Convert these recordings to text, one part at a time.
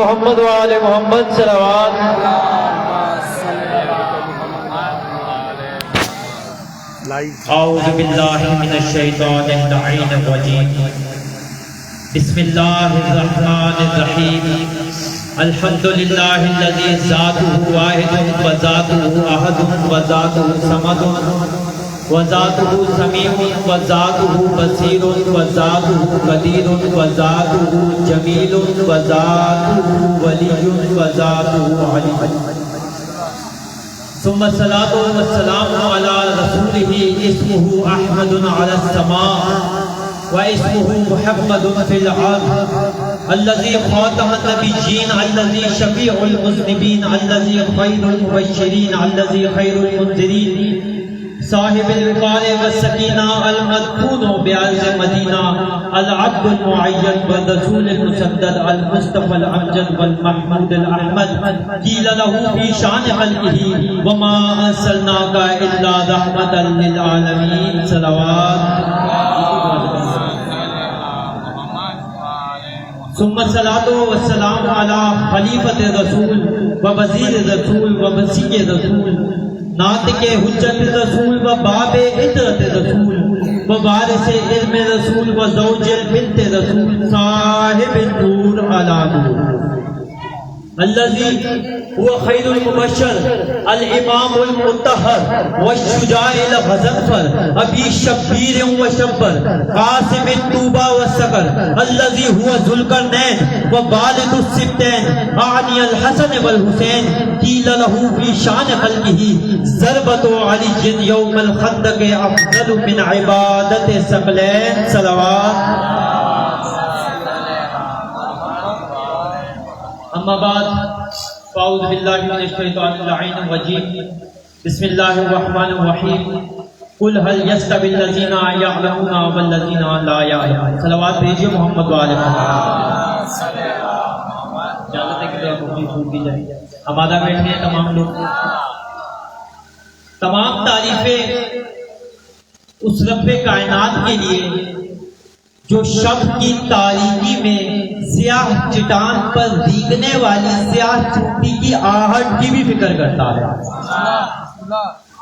محمد وآل محمد صلوات. اعوذ باللہ من الشیطان اللعین الرجیم. بسم اللہ الرحمن الرحیم. الحمد للہ الذی ذاتہ واحد وذاتہ احد وذاتہ صمد وذاتہ سمیع وذاتہ بصیر وذاتہ قدیر وذاتہ جمیل وذاتہ ولی وذاتہ علیم. ثم الصلاة والسلام على رسوله اسمه أحمد على السماء واسمه محمد في العرض الذي خاتم النبيين الذي شفيع المذنبين الذي خير المبشرين الذي خير المنذرين صاحب الوقار والسكينة المدفون بعز مدينة العبد المعين والرسول المسدد المصطفى الأمجد والمحمود الأحمد قيل له في شان خلقه وما أرسلناك إلا رحمة للعالمين. صلوات. ثم الصلاة والسلام على خلیفۃ الرسول ووزیر الرسول ووسیع الرسول ناطق حجت رسول و باب عطرت رسول و وارث علم رسول و زوج بنت رسول صاحب النور علی نور الذي هو خير المبشر الامام المطهر والشجاع الغضنفر ابي شبير وشبر قاسم الطوبى والسكر الذي هو ذو القرنين ووالد السبتين اعني الحسن والحسين قيل له في شان خلقه ضربة علي يوم الخندق افضل من عبادة الثقلين. صلوات. اما بعد فاعوذ باللہ من الشیطان اللعین الرجیم. بسم اللہ الرحمن الرحیم. قل هل يستوي الذين يعلمون والذين لا يعلمون. صلوات بھیجیے محمد والے محمد. اجازت ہے کہ اپنی چھوٹ دی جائے. آمادہ بیٹھے ہیں تمام لوگ. تمام تعریفیں اس رب کائنات کے لیے جو شب کی تاریکی میں سیاہ چٹان پر بھیگنے والی سیاہ چوٹی کی آہٹ کی بھی فکر کرتا ہے.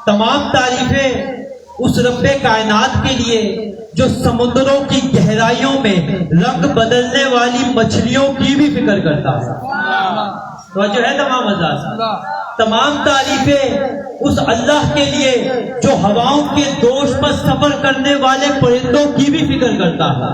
تمام تعریفیں اس رب کائنات کے لیے جو سمندروں کی گہرائیوں میں رنگ بدلنے والی مچھلیوں کی بھی فکر کرتا ہے. تو جو ہے تمام حضرات. تمام تعریفیں اس اللہ کے لیے جو ہواؤں کے دوش پر سفر کرنے والے پرندوں کی بھی فکر کرتا ہے.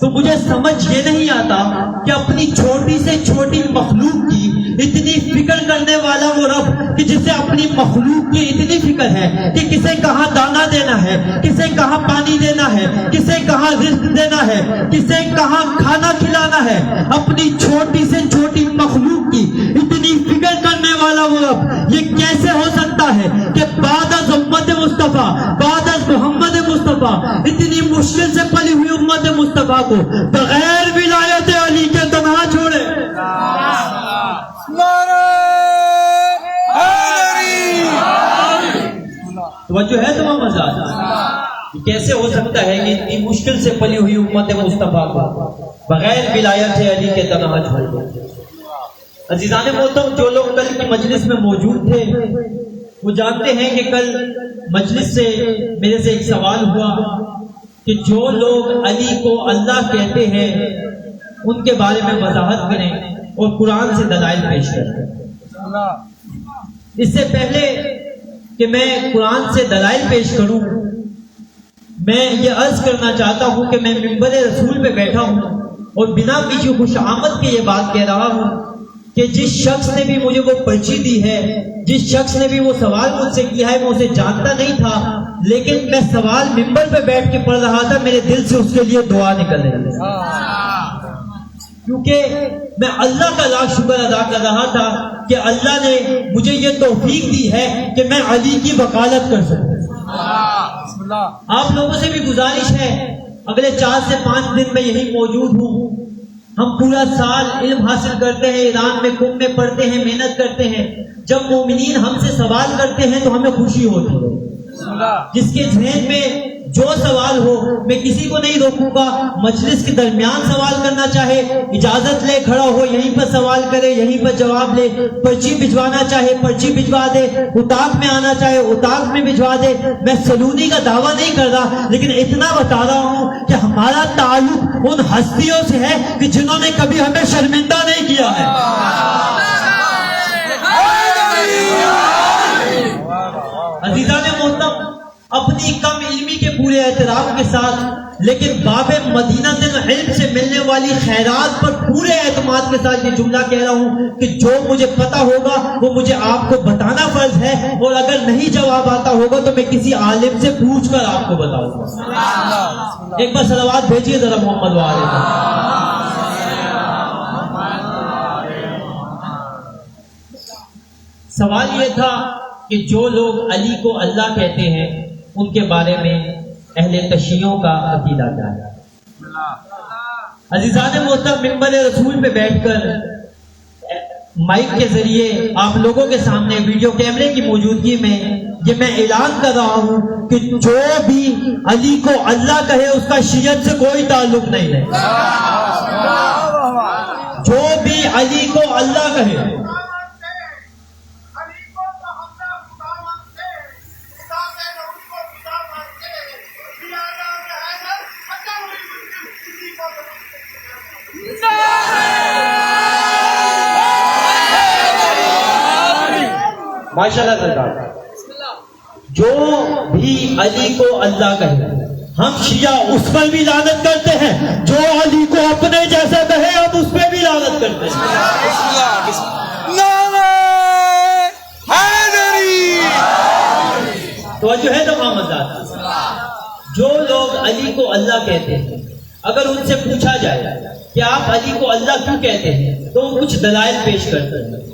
تو مجھے سمجھ یہ نہیں آتا کہ اپنی چھوٹی سے چھوٹی مخلوق کی اتنی فکر کرنے والا وہ رب کہ جسے اپنی مخلوق کی اتنی فکر ہے کہ کسے کہاں دانا دینا ہے, کسے کہاں پانی دینا ہے, کسے کہاں رزق دینا ہے, کسے کہاں کھانا کھلانا ہے, اپنی چھوٹی سے چھوٹی مخلوق کی اتنی فکر کرنے والا وہ رب یہ کیسے ہو سکتا ہے کہ بعد از امت مصطفیٰ, بعد از محمد مصطفیٰ, اتنی مشکل سے پلی ہوئی امت مصطفیٰ کو بغیر ولایت علی کے تنہا چھوڑے. توجہ ہے تمام آزاد. کیسے ہو سکتا ہے کہ اتنی مشکل سے پلی ہوئی امت مصطفیٰ کو بغیر ولایت علی کے تنہا چھوڑ دے. عزیزان محترم, جو لوگ کل کی مجلس میں موجود تھے وہ جانتے ہیں کہ کل مجلس سے میرے سے ایک سوال ہوا کہ جو لوگ علی کو اللہ کہتے ہیں ان کے بارے میں وضاحت کریں اور قرآن سے دلائل پیش کریں. اس سے پہلے کہ میں قرآن سے دلائل پیش کروں, میں یہ عرض کرنا چاہتا ہوں کہ میں منبر رسول پہ بیٹھا ہوں اور بنا کسی خوش آمد کے یہ بات کہہ رہا ہوں کہ جس شخص نے بھی مجھے وہ پرچی دی ہے, جس شخص نے بھی وہ سوال مجھ سے کیا ہے, میں اسے جانتا نہیں تھا, لیکن میں سوال منبر پہ بیٹھ کے پڑھ رہا تھا, میرے دل سے اس کے لیے دعا نکل رہی ہے, کیونکہ میں اللہ کا لاکھ شکر ادا کر رہا تھا کہ اللہ نے مجھے یہ توفیق دی ہے کہ میں علی کی وکالت کر سکوں. آپ لوگوں سے بھی گزارش ہے, اگلے 4 سے 5 دن میں یہی موجود ہوں. ہم پورا سال علم حاصل کرتے ہیں, ایران میں کم میں پڑھتے ہیں, محنت کرتے ہیں. جب مومنین ہم سے سوال کرتے ہیں تو ہمیں خوشی ہوتی ہے. جس کے ذہن میں جو سوال ہو میں کسی کو نہیں روکوں گا، مجلس کے درمیان سوال کرنا چاہے اجازت لے، کھڑا ہو یہیں پر سوال کرے، یہیں پر جواب لے، پرچی بھجوانا چاہے پرچی بھجوا دے، اتاق میں آنا چاہے اتاق میں بھجوا دے۔ میں سلونی کا دعویٰ نہیں کر رہا، لیکن اتنا بتا رہا ہوں کہ ہمارا تعلق ان ہستیوں سے ہے کہ جنہوں نے کبھی ہمیں شرمندہ نہیں کیا ہے۔ عزیزان محترم، اپنی کم علمی کے پورے اعتراف کے ساتھ لیکن باب مدینہ علم سے ملنے والی خیرات پر پورے اعتماد کے ساتھ یہ جملہ کہہ رہا ہوں کہ جو مجھے پتا ہوگا وہ مجھے آپ کو بتانا فرض ہے، اور اگر نہیں جواب آتا ہوگا تو میں کسی عالم سے پوچھ کر آپ کو بتاؤں گا۔ ایک بار صلوات بھیجیے ذرا محمد وآلہ۔ سوال یہ تھا کہ جو لوگ علی کو اللہ کہتے ہیں ان کے بارے میں اہل تشیعوں کا عقیدہ کیا ہے؟ عزیزان محترم، ممبر رسول پہ بیٹھ کر مائک کے ذریعے آپ لوگوں کے سامنے ویڈیو کیمرے کی موجودگی میں یہ میں اعلان کر رہا ہوں کہ جو بھی علی کو اللہ کہے اس کا شیعت سے کوئی تعلق نہیں ہے۔ جو بھی علی کو اللہ کہے، ماشاءاللہ سرکار، جو بھی علی کو اللہ کہے، ہم شیعہ اس پر بھی لعنت کرتے ہیں، جو علی کو اپنے جیسا کہے ہم اس پہ بھی لعنت کرتے ہیں۔ توجہ ہے تمام حضرات، جو لوگ علی کو اللہ کہتے ہیں اگر ان سے پوچھا جائے کہ آپ علی کو اللہ کیوں کہتے ہیں تو وہ کچھ دلائل پیش کرتے ہیں۔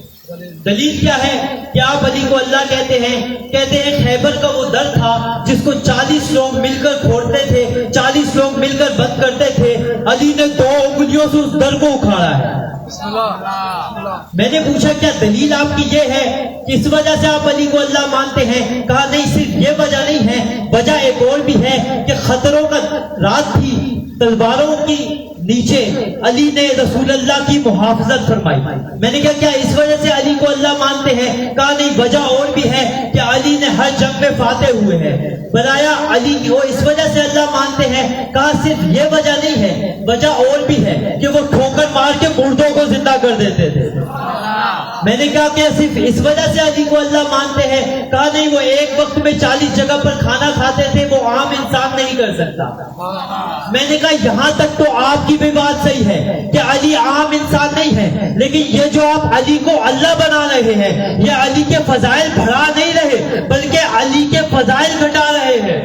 دلیل کیا ہے کہ آپ علی کو اللہ کہتے ہیں؟ کہتے ہیں خیبر کا وہ در تھا جس کو 40 لوگ مل کر کھولتے تھے، 40 لوگ مل کر بند کرتے تھے، علی نے 2 انگلیوں سے اس در کو اکھاڑا ہے۔ میں نے پوچھا کیا دلیل آپ کی یہ ہے کہ اس وجہ سے آپ علی کو اللہ مانتے ہیں؟ کہا نہیں، صرف یہ وجہ نہیں ہے، وجہ ایک اور بھی ہے کہ خطروں کا رات تھی، تلواروں کی نیچے علی نے رسول اللہ کی محافظت فرمائی۔ میں نے کہا کیا اس وجہ سے علی کو اللہ مانتے ہیں؟ کہا نہیں، وجہ اور بھی ہے کہ علی نے ہر جنگ میں فاتح ہوئے ہیں، بنایا علی کو اس وجہ سے اللہ مانتے ہیں۔ کہا صرف یہ وجہ نہیں ہے، وجہ اور بھی ہے کہ وہ ٹھوکر مار کے مردوں کو زندہ کر دیتے تھے۔ میں نے کہا کہ صرف اس وجہ سے علی کو اللہ مانتے ہیں؟ کہا نہیں، وہ ایک وقت میں 40 جگہ پر کھانا کھاتے تھے، وہ عام انسان نہیں کر سکتا۔ میں نے کہا یہاں تک تو آپ کی بھی بات صحیح ہے کہ علی عام انسان نہیں ہے، لیکن یہ جو آپ علی کو اللہ بنا رہے ہیں یہ علی کے فضائل بڑھا نہیں رہے بلکہ علی کے فضائل گھٹا رہے ہیں۔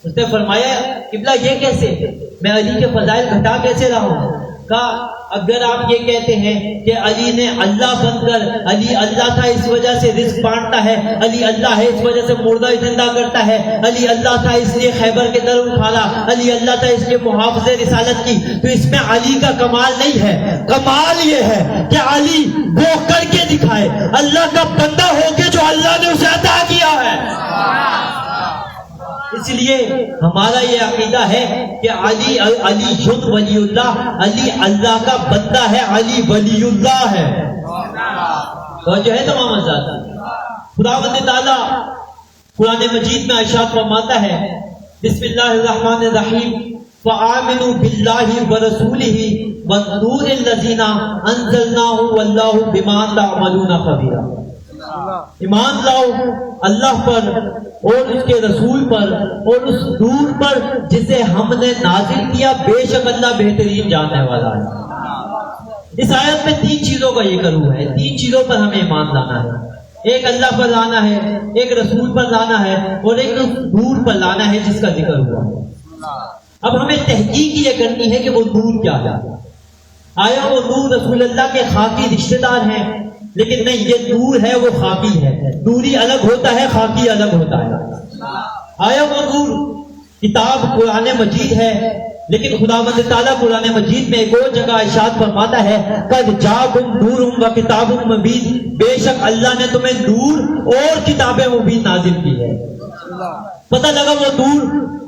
اس نے فرمایا قبلہ یہ کیسے؟ میں علی کے فضائل گھٹا کیسے رہا ہوں؟ کہا اگر آپ یہ کہتے ہیں کہ علی نے اللہ بن کر، علی اللہ تھا اس وجہ سے رزق بانٹتا ہے، علی اللہ ہے اس وجہ سے مردہ زندہ کرتا ہے، علی اللہ تھا اس لیے خیبر کے در اکھاڑا، علی اللہ تھا اس لیے محافظ رسالت کی، تو اس میں علی کا کمال نہیں ہے۔ کمال یہ ہے کہ علی وہ کر کے دکھائے، اللہ کا بندہ ہو کے جو اللہ نے اسے عطا کیا ہے۔ اس لیے ہمارا یہ عقیدہ ہے کہ علی ولی اللہ، علی اللہ کا بندہ ہے، علی ولی اللہ ہے۔ تو جو ہے تمام حضرات، خداوند تعالیٰ قرآن مجید میں ارشاد فرماتا ہے بسم اللہ الرحمن الرحیم فآمنوا باللہ ورسولہ والنور الذی انزلناہ واللہ بما تعملون خبیر۔ ایمان لاؤ اللہ پر اور اس کے رسول پر اور اس نور پر جسے ہم نے نازل کیا، بے شک اللہ بہترین جاننے والا ہے۔ اس آیت میں 3 چیزوں کا ذکر ہوا ہے، 3 چیزوں پر ہمیں ایمان لانا ہے۔ ایک اللہ پر لانا ہے، ایک رسول پر لانا ہے، اور ایک نور پر لانا ہے جس کا ذکر ہوا ہے۔ اب ہمیں تحقیق یہ کرنی ہے کہ وہ نور کیا ہے۔ آیا وہ نور رسول اللہ کے خاکی رشتہ دار ہیں؟ لیکن نہیں، یہ نور ہے وہ خاکی ہے۔ نوری الگ ہوتا ہے، خاکی الگ ہوتا ہے۔ آیا وہ نور کتاب قرآن مجید ہے؟ لیکن خداوند تعالیٰ قرآن مجید میں ایک اور جگہ ارشاد فرماتا ہے قد جاءکم نور و کتاب مبین، بے شک اللہ نے تمہیں نور اور کتاب مبین نازل کی ہے۔ پتہ لگا وہ نور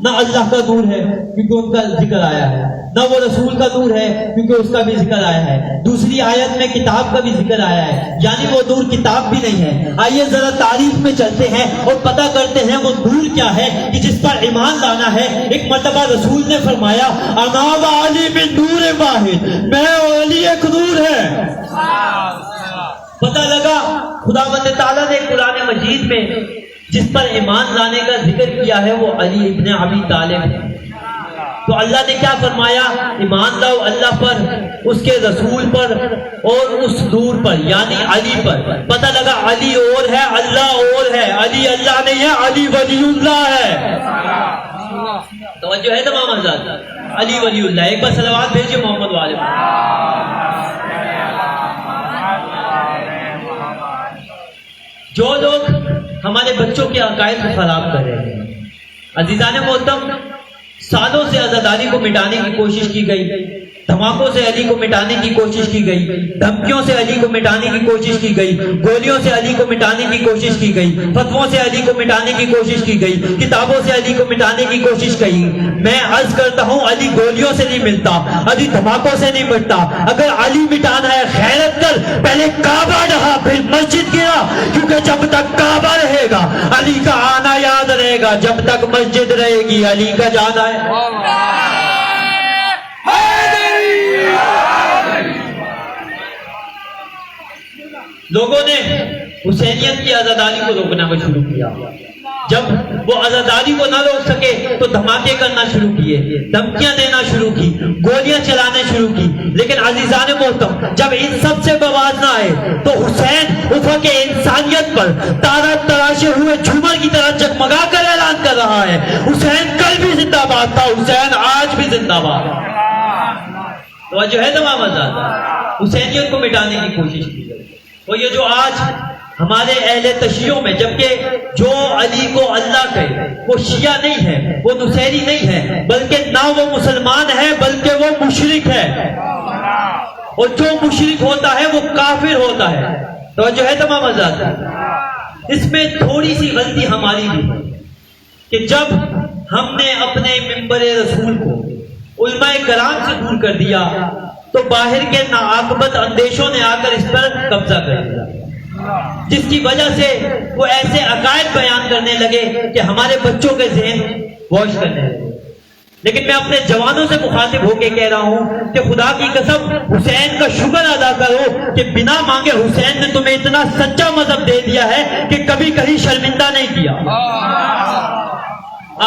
نہ اللہ کا نور ہے کیونکہ ان کا ذکر آیا ہے، نہ وہ رسول کا نور ہے کیونکہ اس کا بھی ذکر آیا ہے، دوسری آیت میں کتاب کا بھی ذکر آیا ہے، یعنی وہ نور کتاب بھی نہیں ہے۔ آئیے ذرا تاریخ میں چلتے ہیں اور پتہ کرتے ہیں وہ نور کیا ہے کہ جس پر ایمان لانا ہے۔ ایک مرتبہ رسول نے فرمایا انا و علی من نور واحد، میں اور علی ایک نور ہے۔ پتہ لگا خداوند تعالیٰ نے قرآن مجید میں جس پر ایمان لانے کا ذکر کیا ہے وہ علی ابن ابی طالب ہے۔ تو اللہ نے کیا فرمایا؟ ایمان لاؤ اللہ پر، اس کے رسول پر اور اس نور پر، یعنی علی پر۔ پتہ لگا علی اور ہے، اللہ اور ہے، علی اللہ نہیں ہے، علی ولی اللہ ہے۔ توجہ ہے تمام حضرات، علی ولی اللہ۔ ایک بار صلوات بھیجیے محمد والے پر۔ جو لوگ ہمارے بچوں کے عقائد کو خراب کر رہے ہیں، عزیزان محترم، سالوں سے عزاداری کو مٹانے کی کوشش کی گئی، دھماکوں سے علی کو مٹانے کی کوشش کی گئی، دھمکیوں سے علی کو مٹانے کی کوشش کی گئی، گولیوں سے علی کو مٹانے کی کوشش کی گئی، فتووں سے علی کو مٹانے کی کوشش کی گئی، کتابوں سے علی کو مٹانے کی کوشش کی۔ میں عرض کرتا ہوں علی گولیوں سے نہیں ملتا، علی دھماکوں سے نہیں مٹتا۔ اگر علی مٹانا ہے خیرت کر، پہلے کعبہ ڈھا پھر مسجد گرا، کیونکہ جب تک کعبہ رہے گا علی کا آنا یاد رہے گا، جب تک مسجد رہے گی علی کا جانا ہے۔ لوگوں نے حسینیت کی عزاداری کو روکنا کو شروع کیا، جب وہ عزاداری کو نہ روک سکے تو دھماکے کرنا شروع کیے، دھمکیاں دینا شروع کی، گولیاں چلانے شروع کی۔ لیکن عزیزان محترم، جب ان سب سے بواز نہ آئے تو حسین افق انسانیت پر تارا تراشے ہوئے جھومر کی طرح جگمگا کر اعلان کر رہا ہے، حسین کل بھی زندہ باد تھا، حسین آج بھی زندہ باد ہے۔ تو جو ہے تمام حضرات، حسینیت کو مٹانے کی کوشش کی گئی۔ تو یہ جو آج ہمارے اہل تشیعوں میں، جبکہ جو علی کو اللہ کہے وہ شیعہ نہیں ہے، وہ نصیری نہیں ہے، بلکہ نہ وہ مسلمان ہے بلکہ وہ مشرک ہے، اور جو مشرک ہوتا ہے وہ کافر ہوتا ہے۔ تو جو ہے تمام حضرات، اس میں تھوڑی سی غلطی ہماری بھی ہے کہ جب ہم نے اپنے منبر رسول کو علماء کرام سے دور کر دیا تو باہر کے ناعاقبت اندیشوں نے آ کر اس پر قبضہ کر دیا، جس کی وجہ سے وہ ایسے عقائد بیان کرنے لگے کہ ہمارے بچوں کے ذہن واش کرنے لگے۔ لیکن میں اپنے جوانوں سے مخاطب ہو کے کہہ رہا ہوں کہ خدا کی قسم حسین کا شکر ادا کرو کہ بنا مانگے حسین نے تمہیں اتنا سچا مذہب دے دیا ہے کہ کبھی کہیں شرمندہ نہیں کیا۔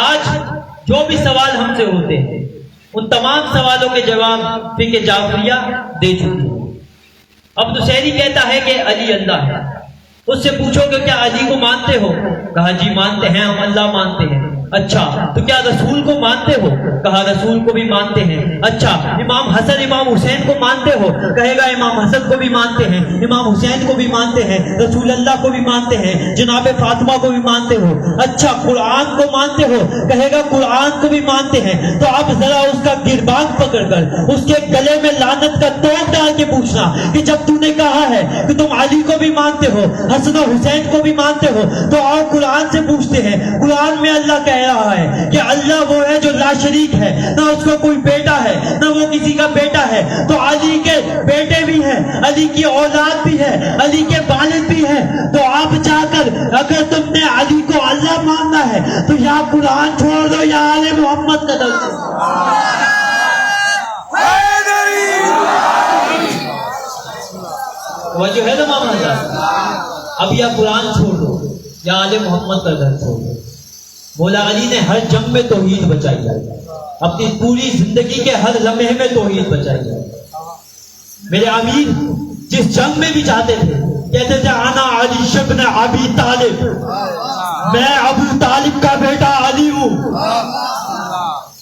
آج جو بھی سوال ہم سے ہوتے ہیں ان تمام سوالوں کے جواب فقہ جعفریہ دے چکی ہے۔ اب نصیری کہتا ہے کہ علی اللہ ہے، اس سے پوچھو کہ کیا علی کو مانتے ہو؟ کہا جی مانتے ہیں، ہم اللہ مانتے ہیں۔ اچھا تو کیا رسول کو مانتے ہو؟ کہا رسول کو بھی مانتے ہیں۔ اچھا امام حسن امام حسین کو مانتے ہو؟ کہے گا امام حسن کو بھی مانتے ہیں، امام حسین کو بھی مانتے ہیں، رسول اللہ کو بھی مانتے ہیں، جناب فاطمہ کو بھی مانتے ہو۔ اچھا قرآن کو مانتے ہو؟ کہے گا قرآن کو بھی مانتے ہیں۔ تو اب ذرا اس کا گربان پکڑ کر اس کے گلے میں لعنت کا توق ڈال کے پوچھنا کہ جب تو نے کہا ہے کہ تم علی کو بھی مانتے ہو، حسن و حسین کو بھی مانتے ہو، تو اور قرآن سے پوچھتے ہیں۔ قرآن میں اللہ کہہ رہا ہے کہ اللہ وہ ہے جو لا شریک ہے، نہ اس کو کوئی بیٹا ہے نہ وہ کسی کا بیٹا ہے، تو علی کے بیٹے بھی ہیں، علی کی اولاد بھی ہے، علی کے والد بھی ہیں۔ تو آپ جا کر اگر تم نے علی کو اللہ ماننا ہے تو یا قرآن چھوڑ دو یا آل محمد کا درد۔ وجہ ہے تمام حضرات، اب یا قرآن چھوڑ دو یا آل محمد کا درد چھوڑ دو۔ مولا علی نے ہر جنگ میں توحید بچائی ہے، اپنی پوری زندگی کے ہر لمحے میں توحید بچائی ہے۔ میرے امیر جس جنگ میں بھی جاتے تھے کہتے تھے انا علی ابن ابی طالب، میں ابو طالب کا بیٹا علی ہوں۔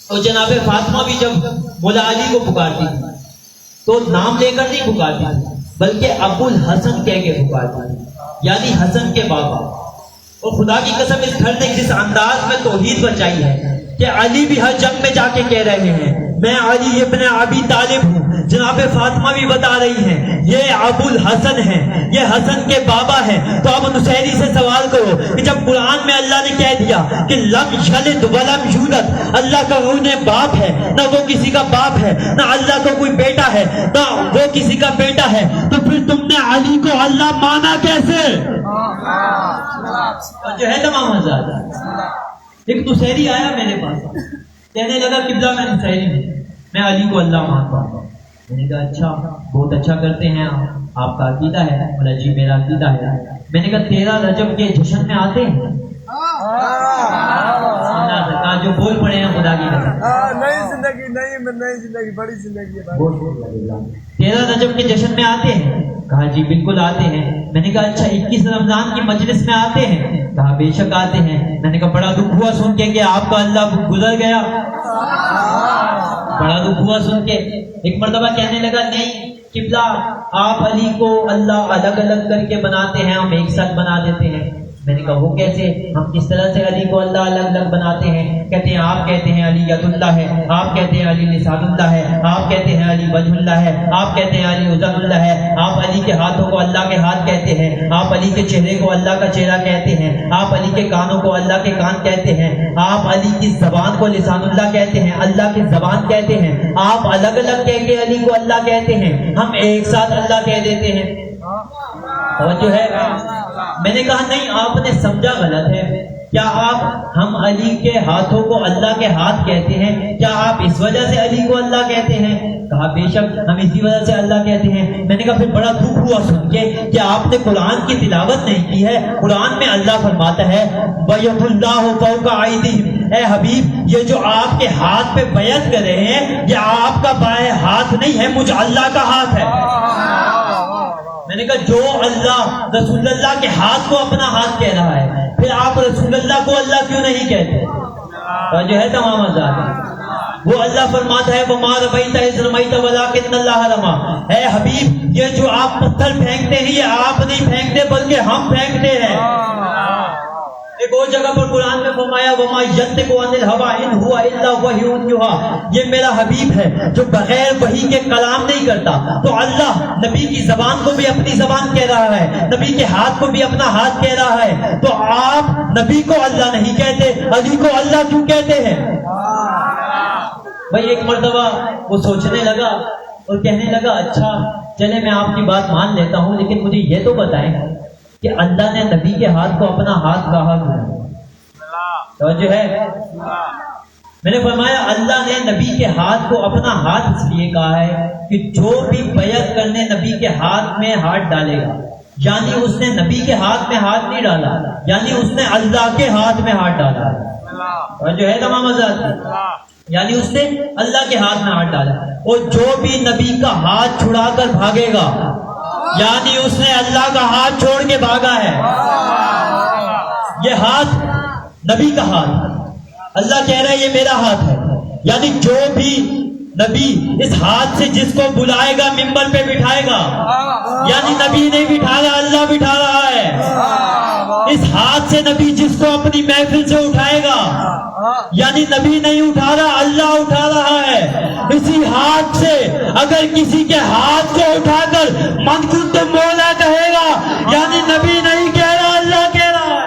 اور جناب فاطمہ بھی جب مولا علی کو پکارتی تھی تو نام لے کر نہیں پکارتی تھی بلکہ ابو الحسن کہہ کے پکارتی تھی، یعنی حسن کے بابا۔ اور خدا کی قسم اس گھر نے جس انداز میں توحید بچائی ہے کہ علی بھی ہر جنگ میں جا کے کہہ رہے ہیں میں علی ابن ابی طالب ہوں. جناب فاطمہ بھی بتا رہی ہیں یہ ابو الحسن ہے, یہ حسن کے بابا ہے. تو اب نصیری سے سوال کرو کہ جب قرآن میں اللہ نے کہہ دیا کہ لم یلد ولم یولد, اللہ کا وہ باپ ہے نہ وہ کسی کا باپ ہے, نہ اللہ کا کوئی بیٹا ہے نہ وہ کسی کا بیٹا ہے, تو پھر تم نے علی کو اللہ مانا کیسے؟ جو ہے تمام حضرات, ایک نصیری آیا میرے پاس, کہنے لگا قبلہ میں نصیری ہوں, میں علی کو اللہ مانتا ہوں. میں نے کہا اچھا, بہت اچھا کرتے ہیں آپ کا عقیدہ ہے. بولا جی میرا عقیدہ ہے. میں نے کہا 13 رجب کے جشن میں آتے ہیں؟ جو بول پڑے ہیں خدا کی قسم, نئی زندگی, نئی زندگی, بڑی زندگی ہے. 13 رجب کے جشن میں آتے ہیں؟ کہا جی بالکل آتے ہیں. میں نے کہا اچھا 21 رمضان کی مجلس میں آتے ہیں؟ کہا بے شک آتے ہیں. میں نے کہا بڑا دکھ ہوا سن کے کہ آپ کا اللہ گزر گیا, بڑا دکھ ہوا سن کے. ایک مرتبہ کہنے لگا نہیں قبلہ آپ علی کو اللہ الگ الگ کر کے بناتے ہیں, ہم ایک ساتھ بنا دیتے ہیں. میں نے کہا وہ کیسے, ہم کس طرح سے علی کو اللہ الگ الگ بناتے ہیں؟ کہتے ہیں آپ کہتے ہیں علی ید اللہ ہے, آپ کہتے ہیں علی لسان اللہ ہے, آپ کہتے ہیں علی وجہ اللہ ہے, آپ کہتے ہیں علی اذن اللہ ہے, آپ علی کے ہاتھوں کو اللہ کے ہاتھ کہتے ہیں, آپ علی کے چہرے کو اللہ کا چہرہ کہتے ہیں, آپ علی کے کانوں کو اللہ کے کان کہتے ہیں, آپ علی کی زبان کو لسان اللہ کہتے ہیں, اللہ کی زبان کہتے ہیں, آپ الگ الگ کہہ کے علی کو اللہ کہتے ہیں, ہم ایک ساتھ اللہ کہہ دیتے ہیں. توجہ ہے. میں نے کہا نہیں آپ نے سمجھا غلط ہے. کیا آپ ہم علی کے ہاتھوں کو اللہ کے ہاتھ کہتے ہیں, کیا آپ اس وجہ سے علی کو اللہ کہتے ہیں؟ کہا بے شک ہم اسی وجہ سے اللہ کہتے ہیں. میں نے کہا پھر بڑا دکھ ہوا سن کے کہ آپ نے قرآن کی تلاوت نہیں کی ہے. قرآن میں اللہ فرماتا ہے وَيَدُ اللَّهُ فَوْقَ أَيْدِيهِمْ, اے حبیب یہ جو آپ کے ہاتھ پہ بیعت کر رہے ہیں یہ آپ کا بائیں ہاتھ نہیں ہے, مجھ اللہ کا ہاتھ ہے. میں نے کہا جو اللہ رسول اللہ کے ہاتھ کو اپنا ہاتھ کہہ رہا ہے, پھر آپ رسول اللہ کو اللہ کیوں نہیں کہتے؟ جو ہے تمام آزاد. وہ اللہ فرماتا ہے وَمَا رَمَيْتَ إِذْ رَمَيْتَ وَلَٰكِنَّ اللَّهَ رَمَىٰ, اے حبیب یہ جو آپ پتھر پھینکتے ہیں یہ آپ نہیں پھینکتے بلکہ ہم پھینکتے ہیں. ایک اور جگہ پر قرآن میں فرمایا وَمَا يَنطِقُ عَنِ الْهَوَىٰ إِنْ هُوَ إِلَّا وَحْيٌ يُوحَىٰ, یہ میرا حبیب ہے جو بغیر وحی کے کلام نہیں کرتا. تو اللہ نبی کی زبان کو بھی اپنی زبان کہہ رہا ہے, نبی کے ہاتھ کو بھی اپنا ہاتھ کہہ رہا ہے, تو آپ نبی کو اللہ نہیں کہتے, علی کو اللہ کیوں کہتے ہیں؟ بھائی ایک مرتبہ وہ سوچنے لگا اور کہنے لگا اچھا چلے میں آپ کی بات مان لیتا ہوں, لیکن مجھے یہ تو بتائیں کہ اللہ نے نبی کے ہاتھ کو اپنا ہاتھ کہا کیوں؟ توجہ ہے. میں نے فرمایا اللہ نے نبی کے ہاتھ کو اپنا ہاتھ اس لیے کہا ہے کہ جو بھی بیعت کرنے نبی کے ہاتھ میں ہاتھ ڈالے گا, یعنی اس نے نبی کے ہاتھ میں ہاتھ نہیں ڈالا, یعنی اس نے اللہ کے ہاتھ میں ہاتھ ڈالا. توجہ ہے تمام حضرات, یعنی اس نے اللہ کے ہاتھ میں ہاتھ ڈالا. اور جو بھی نبی کا ہاتھ چھڑا کر بھاگے گا یعنی اس نے اللہ کا ہاتھ چھوڑ کے بھاگا ہے. یہ ہاتھ نبی کا ہاتھ, اللہ کہہ رہا ہے یہ میرا ہاتھ ہے, یعنی جو بھی نبی اس ہاتھ سے جس کو بلائے گا ممبر پہ بٹھائے گا, یعنی نبی نہیں بٹھا رہا اللہ بٹھا رہا ہے. اس ہاتھ سے نبی جس کو اپنی محفل سے اٹھائے گا یعنی نبی نہیں اٹھا رہا اللہ اٹھا رہا ہے. اسی ہاتھ سے اگر کسی کے ہاتھ کو اٹھا کر من کنت مولا کہے گا یعنی نبی نہیں کہہ رہا اللہ کہہ رہا ہے.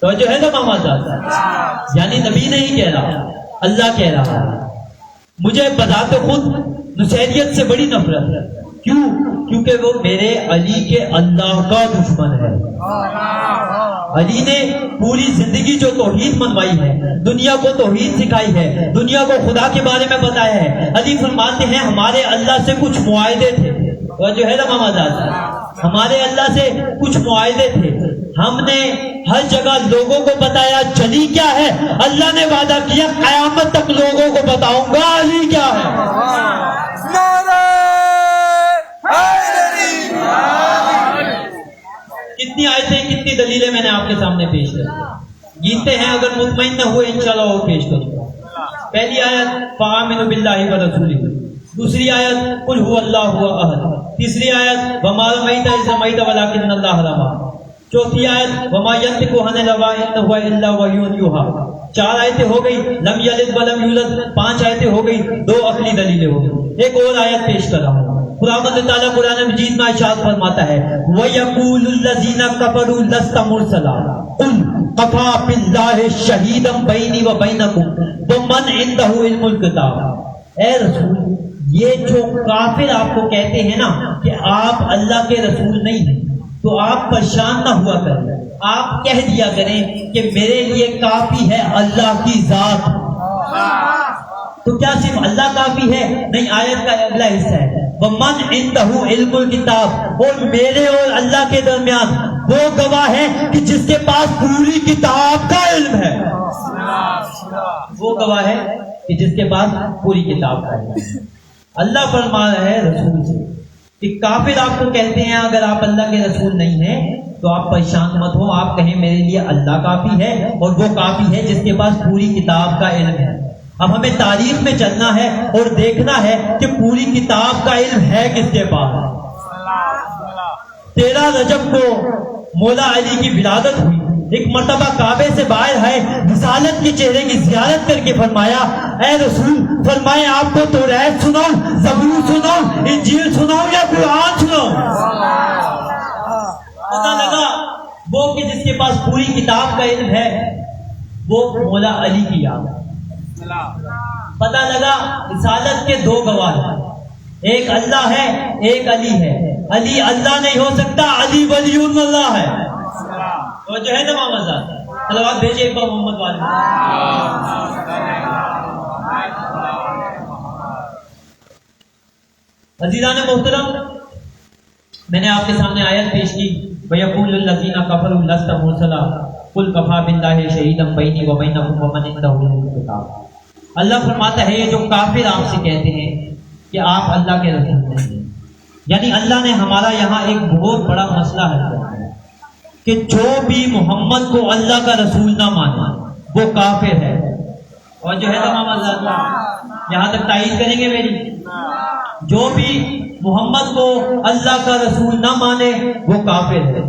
تو جو ہے نا ماما صاحب, یعنی نبی نہیں کہہ رہا اللہ کہہ رہا ہے. مجھے بذات خود نصیریت سے بڑی نفرت ہے. کیوں؟ کیونکہ وہ میرے علی کے اللہ کا دشمن ہے. علی نے پوری زندگی جو توحید منوائی ہے, دنیا کو توحید سکھائی ہے, دنیا کو خدا کے بارے میں بتایا ہے. علی فرماتے ہیں ہمارے اللہ سے کچھ معاہدے تھے. جو ہے نا ماما صاحب, ہمارے اللہ سے کچھ معاہدے تھے. ہم نے ہر جگہ لوگوں کو بتایا جلی کیا ہے, اللہ نے وعدہ کیا قیامت تک لوگوں کو بتاؤں گا علی کیا ہے. کتنی آیتیں کتنی دلیلیں میں نے آپ کے سامنے پیش کر گنتے ہیں, اگر مطمئن نہ ہوئے انشاءاللہ وہ پیش کروں گا. پہلی آیت فآمنوا باللہ ورسولہ, دوسری آیت قل هو اللہ احد, تیسری آیت وما رمیت اذ رمیت ولکن اللہ رمی, چوتھی آیت وما ينطق عن الهوى ان هو الا وحی یوحى. 4 آیتیں ہو گئی. لم یلد ولم یولد 5 آیتیں ہو گئی. 2 عقلی دلیلیں ہو گئی. ایک اور آیت پیش کر رہا ہوں. خداوند تعالیٰ قرآن مجید میں ارشاد فرماتا ہے وَيَقُولُ الَّذِينَ كَفَرُوا لَسْتَ مُرْسَلًا قُلْ كَفَىٰ بِاللَّهِ شَهِيدًا بَيْنِي وَبَيْنَكُمْ وَمَنْ عِندَهُ عِلْمُ الْكِتَابِ. اے رسول یہ جو کافر آپ کو کہتے ہیں نا کہ آپ اللہ کے رسول نہیں ہیں تو آپ پریشان نہ ہوا کریں. آپ کہہ دیا کریں کہ میرے لیے کافی ہے اللہ کی ذات. تو کیا صرف اللہ کافی ہے؟ نہیں. آیت کا اگلا حصہ ہے وَمَنْ عِندَهُ عِلْمُ الْكِتَابِ. اور میرے اور اللہ کے درمیان وہ گواہ ہے کہ جس کے پاس پوری کتاب کا علم ہے. وہ گواہ ہے کہ جس کے پاس پوری کتاب کا علم ہے. اللہ فرما رہا ہے رسول سے کہ کافر آپ کو کہتے ہیں اگر آپ اللہ کے رسول نہیں ہیں تو آپ پریشان مت ہو. آپ کہیں میرے لیے اللہ کافی ہے اور وہ کافی ہے جس کے پاس پوری کتاب کا علم ہے. اب ہمیں تاریخ میں چلنا ہے اور دیکھنا ہے کہ پوری کتاب کا علم ہے کس کے پاس. 13 رجب کو مولا علی کی ولادت ہوئی. ایک مرتبہ کعبے سے باہر آئے, رسالت کے چہرے کی زیارت کر کے فرمایا اے رسول فرمائے آپ کو توریت سناؤں, زبور سناؤں, انجیل سناؤں یا قرآن سناؤں. پتہ لگا وہ کہ جس کے پاس پوری کتاب کا علم ہے وہ مولا علی کی یاد. پتہ لگا رسالت کے 2 گواہ ہیں, ایک اللہ ہے ایک علی ہے. علی اللہ نہیں ہو سکتا, علی ولی اللہ ہے. تو جو ہے نا محمد صاحب صلوات بھیجے ایک بار محمد والے. عزیزان محترم, میں نے آپ کے سامنے آیت پیش کی وَيَقُولُ الَّذِينَ كَفَرُوا لَسْتَ مُرْسَلًا قُلْ كَفَىٰ بِاللَّهِ شَهِيدًا بَيْنِي وَبَيْنَكُمْ وَمَنْ عِندَهُ عِلْمُ الْكِتَابِ. اللہ فرماتا ہے یہ جو کافر آپ سے کہتے ہیں کہ آپ اللہ کے رسول نہیں ہیں, یعنی اللہ نے ہمارا یہاں ایک بہت بڑا مسئلہ حل کر دیا کہ جو بھی محمد کو اللہ کا رسول نہ مانا وہ کافر ہے. اور جو ہے تمام اللہ یہاں تک تائید کریں گے میری, جو بھی محمد کو اللہ کا رسول نہ مانے وہ کافر ہے.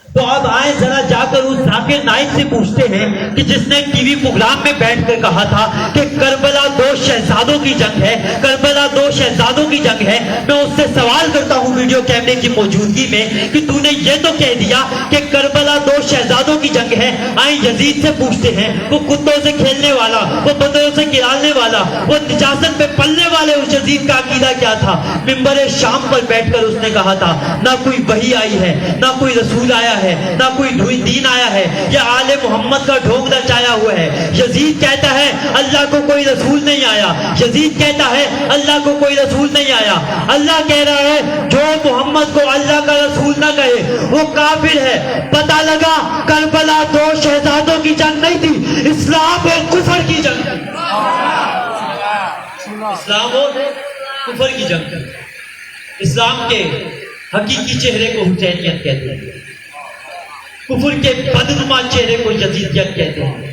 تو اب آئے ذرا جا کر اس ذاکر نائک سے پوچھتے ہیں کہ جس نے ٹی وی پروگرام میں بیٹھ کر کہا تھا کہ کربلا 2 شہزادوں کی جنگ ہے, کربلا 2 شہزادوں کی جنگ ہے. میں اس سے سوال کرتا ہوں ویڈیو کیمرے کی موجودگی میں کہ تو نے یہ تو کہہ دیا کہ کربلا 2 شہزادوں کی جنگ ہے. آئیں یزید سے پوچھتے ہیں, وہ کتوں سے کھیلنے والا, وہ بندروں سے گرالنے والا, وہ نجاست پہ پلنے والے اس یزید کا عقیدہ کیا تھا. ممبر شام پر بیٹھ کر اس نے کہا تھا نہ کوئی وحی آئی ہے, نہ کوئی رسول آیا ہے, نہ کوئی دین آیا ہے, یہ آل محمد کا ڈھونگ رچایا ہوا ہے. یزید کہتا ہے اللہ کو کوئی رسول نہیں آیا, یزید کہتا ہے اللہ کو کوئی رسول نہیں آیا. اللہ کہہ رہا ہے جو محمد کو اللہ کا رسول نہ کہے وہ کافر ہے. پتہ لگا کربلا 2 شہزادوں کی جنگ نہیں تھی, اسلام اور کفر کی جنگ تھی. اسلام اور کفر کی جنگ. اسلام کے حقیقی چہرے کو حسینیت کہتے ہیں, کفر کے بدنما چہرے کو یزیدیت کہتے ہیں.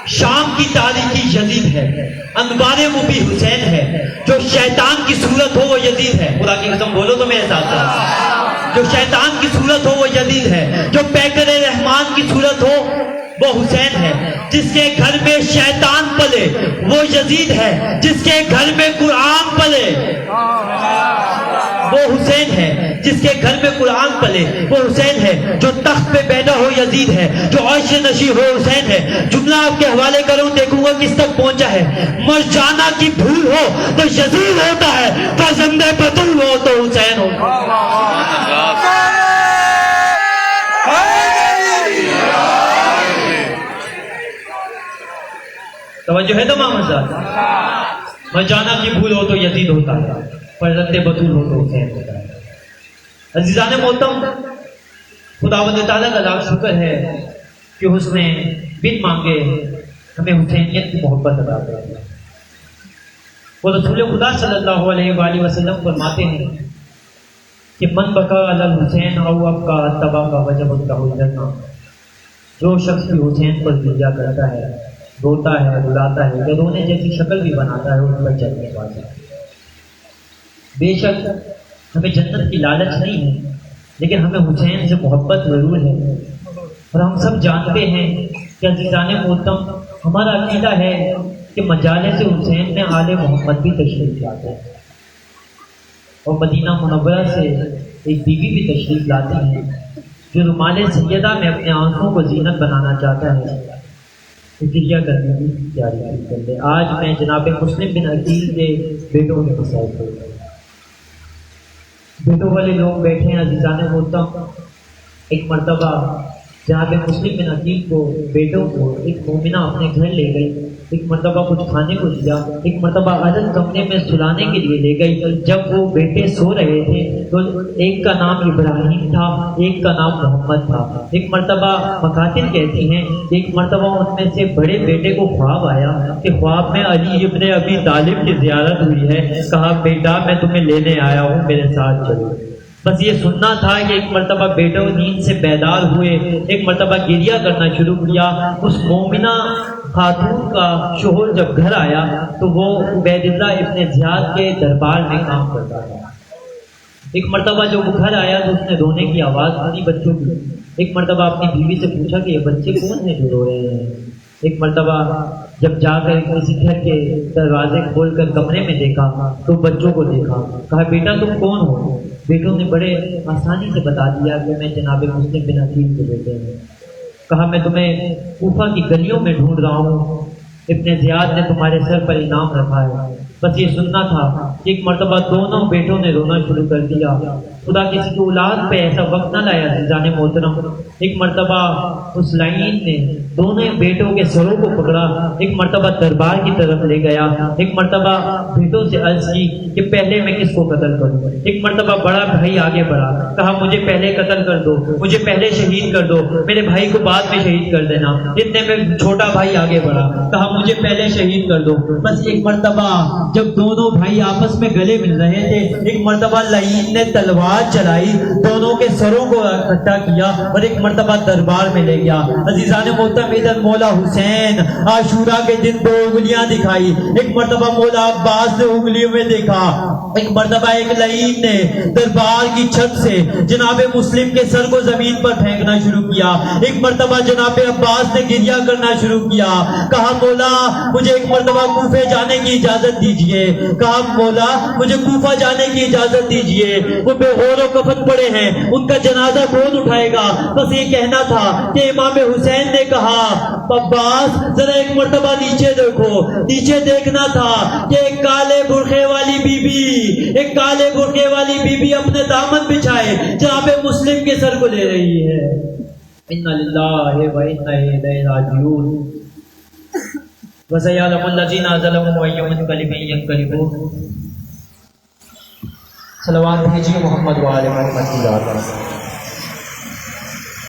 شام کی تاریخی یزید ہے, انوار مبی حسین ہے, جو شیطان کی صورت ہو وہ یزید ہے. خدا کی قسم بولو تو میرے ساتھ ساتھ, جو شیطان کی صورت ہو وہ یزید ہے, جو پیکر رحمان کی صورت ہو وہ حسین ہے. جس کے گھر میں شیطان پلے وہ یزید ہے, جس کے گھر میں قرآن پلے وہ حسین ہے, جس کے گھر میں قرآن پلے وہ حسین ہے. جو تخت پہ بیٹھا ہو یزید ہے, جو عرش نشی ہو حسین ہے. جملہ آپ کے حوالے کروں دیکھوں گا کس تک پہنچا ہے. مرجانہ کی بھول ہو تو یزید ہوتا ہے, فرزند بطول ہو تو حسین ہوتا ہے. توجہ ہے تمام حضرات, مرجانہ کی بھول ہو تو یزید ہوتا ہے, فرزند بطول ہو تو حسین ہوتا ہے. عزیزان محترم, خداوند تعالیٰ کا لاکھ شکر ہے کہ اس نے بن مانگے ہمیں حسینیت کی محبت عطا کر. وہ رسول خدا صلی اللہ علیہ وآلہ وسلم فرماتے ہیں کہ من بکا علی الحسین او ابکا تبا کا وجب کا الجنہ. جو شخص بھی حسین پر دیا کرتا ہے, روتا ہے, رلاتا ہے, یا رونے جیسی شکل بھی بناتا ہے, اس پر جنت واجب ہے. بے شک ہمیں جنت کی لالچ نہیں ہے, لیکن ہمیں حسین سے محبت ضرور ہے اور ہم سب جانتے ہیں کہ عزیزان محترم ہمارا عقیدہ ہے کہ مجالس حسین میں آل محمد بھی تشریف لاتے ہیں، اور مدینہ منورہ سے ایک بیوی بھی تشریف لاتی ہیں جو رومال سیدہ میں اپنے آنکھوں کو زینت بنانا چاہتا ہے، فکریہ کرنے کی تیاری کر لے۔ آج میں جناب مسلم بن عقیل کے بیٹوں کے مسائل کو، بیٹوں والے لوگ بیٹھے ہیں عزیزان محترم۔ ایک مرتبہ جناب مسلم بن عقیل کو بیٹوں کو ایک مومنہ اپنے گھر لے گئی، ایک مرتبہ کچھ کھانے کو دیا، ایک مرتبہ الگ کمرے میں سلانے کے لیے لے گئی۔ جب وہ بیٹے سو رہے تھے تو ایک کا نام ابراہیم تھا، ایک کا نام محمد تھا۔ ایک مرتبہ مقاتل کہتی ہیں کہ ایک مرتبہ ان میں سے بڑے بیٹے کو خواب آیا کہ خواب میں علی ابن ابی طالب کی زیارت ہوئی ہے، کہا بیٹا میں تمہیں لینے آیا ہوں، میرے ساتھ چلو۔ بس یہ سننا تھا کہ ایک مرتبہ بیٹوں نیند سے بیدار ہوئے، ایک مرتبہ گریہ کرنا شروع کیا۔ اس مومنہ خاتون کا شوہر جب گھر آیا تو وہ عبید اللہ ابن زیاد کے دربار میں کام کرتا تھا۔ ایک مرتبہ جب وہ گھر آیا تو اس نے رونے کی آواز سنی بچوں کی۔ ایک مرتبہ اپنی بیوی سے پوچھا کہ یہ بچے کون ہیں جو رو رہے ہیں۔ ایک مرتبہ جب جا کر کسی گھر کے دروازے کھول کر کمرے میں دیکھا تو بچوں کو دیکھا، کہا بیٹا تم کون ہو؟ بیٹوں نے بڑے آسانی سے بتا دیا کہ میں جناب مسلم بن عقیل کے بیٹے ہیں۔ کہا میں تمہیں کوفہ کی گلیوں میں ڈھونڈ رہا ہوں، ابن زیاد نے تمہارے سر پر انعام رکھا ہے۔ بس یہ سننا تھا کہ ایک مرتبہ دونوں بیٹوں نے رونا شروع کر دیا۔ خدا کسی کی اولاد پہ ایسا وقت نہ لایا عزیزان محترم۔ ایک مرتبہ اس لائن نے دونوں بیٹوں کے سروں کو پکڑا، ایک مرتبہ دربار کی طرف لے گیا، ایک مرتبہ بیٹوں سے عرض کی کہ پہلے میں کس کو قتل کروں۔ ایک مرتبہ بڑا بھائی آگے بڑھا، کہا مجھے پہلے قتل کر دو، مجھے پہلے شہید کر دو، میرے بھائی کو بعد میں شہید کر دینا۔ اتنے میں چھوٹا بھائی آگے بڑھا، کہا مجھے پہلے شہید کر دو۔ بس ایک مرتبہ جب دونوں بھائی آپس میں گلے مل رہے تھے، ایک مرتبہ لعین نے تلوار چلائی، دونوں کے سروں کو اکٹھا کیا اور ایک مرتبہ دربار میں لے گیا۔ عزیزان محترم ادھر مولا حسین عاشورہ کے دن دو انگلیاں دکھائی، ایک مرتبہ مولا عباس نے انگلیوں میں دیکھا، ایک مرتبہ ایک لعین نے دربار کی چھت سے جناب مسلم کے سر کو زمین پر پھینکنا شروع کیا، ایک مرتبہ جناب عباس نے گریہ کرنا شروع کیا، کہا مولا مجھے ایک مرتبہ کوفے جانے کی اجازت دیجیے، کہا مولا مجھے کوفہ جانے کی اجازت دیجیے، وہ بے غور و کفن پڑے ہیں، ان کا جنازہ کون اٹھائے گا؟ بس یہ کہنا تھا کہ امام حسین نے کہا عباس ذرا ایک مرتبہ نیچے دیکھو۔ نیچے دیکھنا تھا کہ ایک کالے برقعے والی بی بی، ایک کالے برقعے والی بی بی اپنے دامن بچھائے جناب مسلم کے سر کو لے رہی ہے۔ انا للہ و انا الیہ راجعون۔ وَسَيَعْلَمُ الَّذِينَ ظَلَمُوا أَيَّ مُنقَلِبٍ يَنقَلِبُونَ۔ صلوات بھیجیے محمد وآل محمد کی ذات پر۔